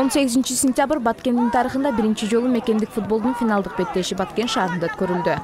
18-сентябрь Баткендин тарыхында биринчи жолу мекендик футболдун финалдык беттеши Баткен шаарында өткөрүлдү.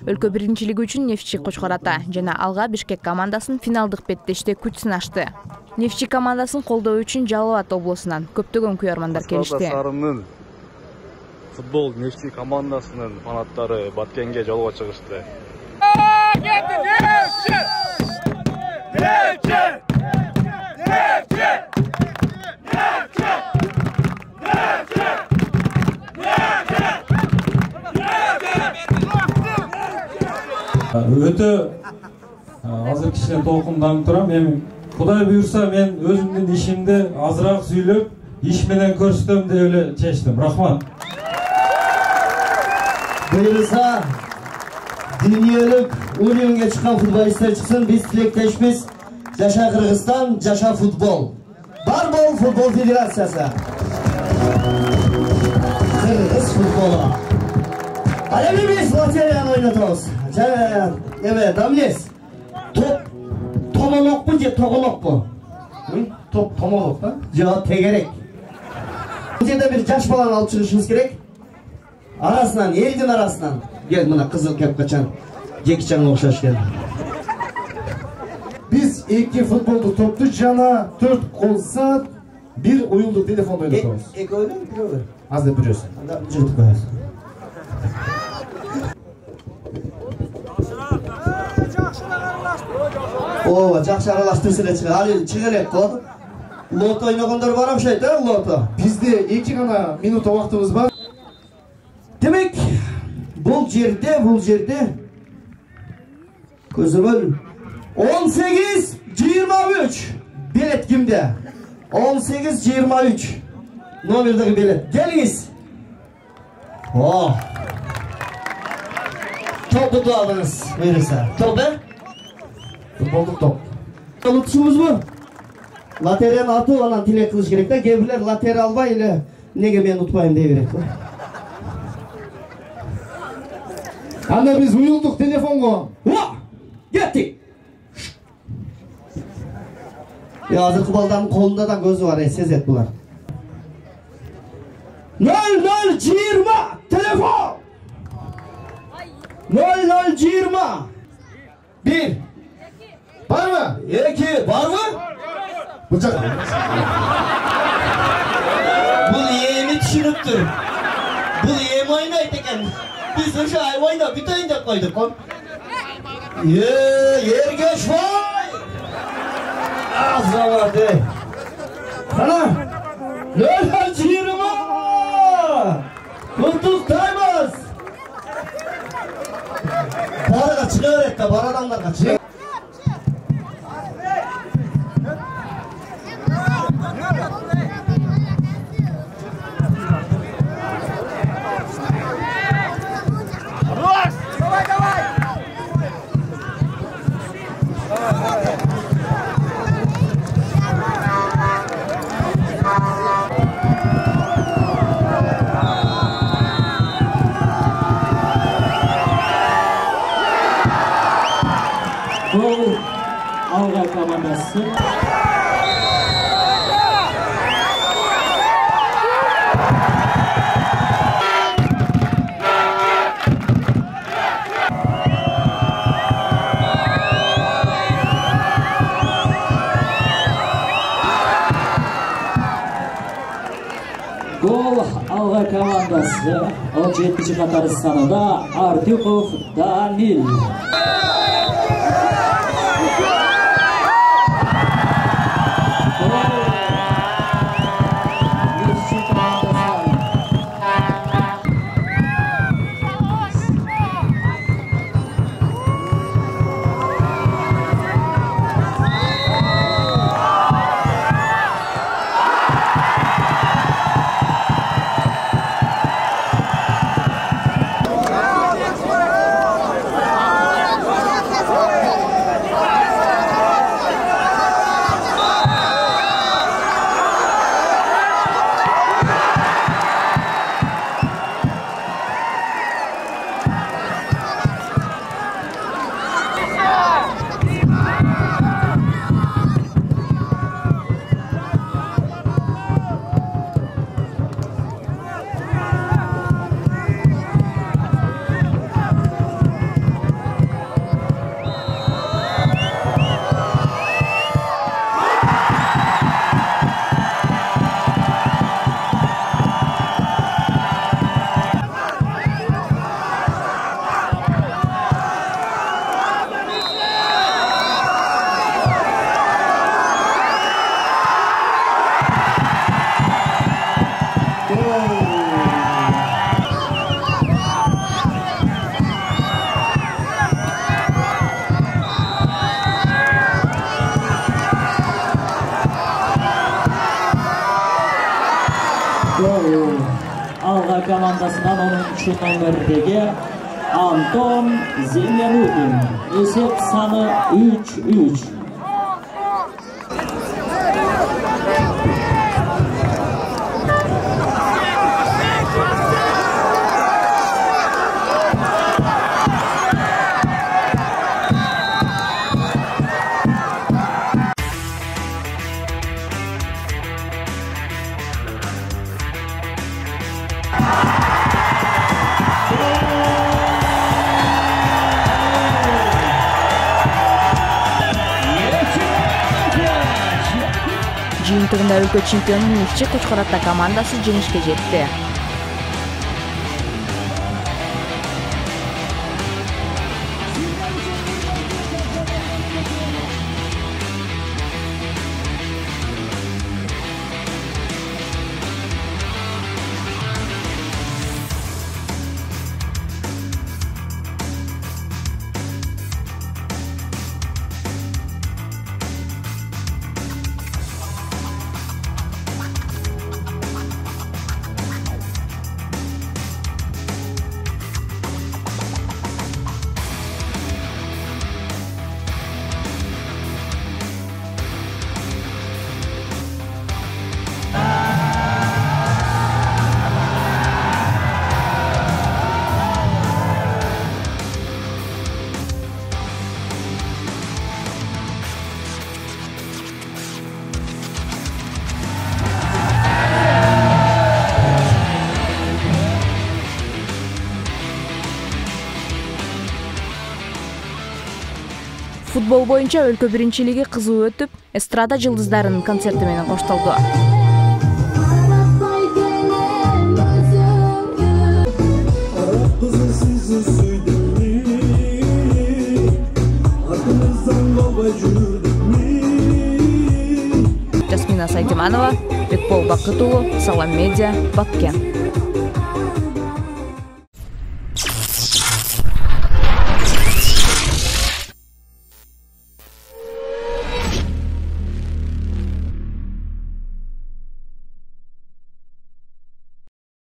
Өлкө биринчилиги үчүн Нефтчи Кочкор Ата жана Алга Бишкек командасын финалдык беттеште күч сынашты. Нефтчи командасын колдоо үчүн Жалал Абад облусунан көптөгөн күйөрмандар келишти. Сарынын футбол Нефтчи командасынын фанаттары Баткенге жолго чыгышты. Өтө азыр кичине толкунданып турам. Эми Кудай буйрса мен өзүмдүн ишимди азыраак сүйлөп, иш менен көрсөтөм деп эле чечтим. Рахмат. Буйрса дүйнөлүк уровеньге чыккан футболисттер чыксын, биз тилектешпиз. Жаша Кыргызстан, жаша футбол. Бар бол футбол федерациясы. Кыргыз футболу. Алеми биз лотерияны ойнотобуз. Evet, Damles. Tomolok mu, tokolok mu? Tomolok mu? Ya tegerek. Bizde bir yaş falan alıp çıkışımız gerek. Arasından, elin arasından. Gel buna kızıl kep kaçan. Gekçen okşaş gel. Biz iki futboldu toptu cana 4 kolsa bir uyuldu telefonda oynatıyoruz. Öyle mi? Bir öyle. Az da biliyorsun. Cırtık koyarsın. Oo, жақсы аралаштырсын çıkıyor. Ali çıkarek kod. Loto oynayanlar var mı şey değil loto? Bizde 2 gana minuta vaktimiz var. Demek bu yerde Közümül 18-23 bilet kimde? 18-23 nomerdeki bilet. Geliniz. Oh. Topu da aldınız. Verirse. Topu. Futbolduk top. Unutuşumuz mu? Lateral atı olan tilek kılıç gerek de gevler lateral var ile nege ben unutmayayım diye gerek. Anda biz uyulduk telefonga. Gittik. Ya hazır kıbaldanın kolunda da gözü var. Sezet bunlar. 0020 telefon. 0020 1 Var mı? 2 var mı? Bıçak. Bu yeğeni düşünüptür. Bu yeğeni oynaydı eken. Biz de şu ay oyna bir tane de koyduk. Yer geç vay. Azra vardı. Sana. Lölhan çiğirma. Kurtul taymaz. Para çıkıyor ette. Paradan da kaçıyor. Gol Alga komandası. Gol Alga komandası. 17. Katarı sanında Artyukov Danil. командасынан 10-чы номердеги Антон Зеленудин. Есеп саны 3-3. Жыйынтыгында өлкө чемпиону Нефтчи Кочкор Ата командасы жеңишке жетти. Футбол боюнча өлкө биринчилиги кызуу өтүп, эстрада жылдыздарынын концерти менен коштолду. Жасмина Сайтиманова, Бекбол Бакыт уулу, Салам Медиа, Баткен.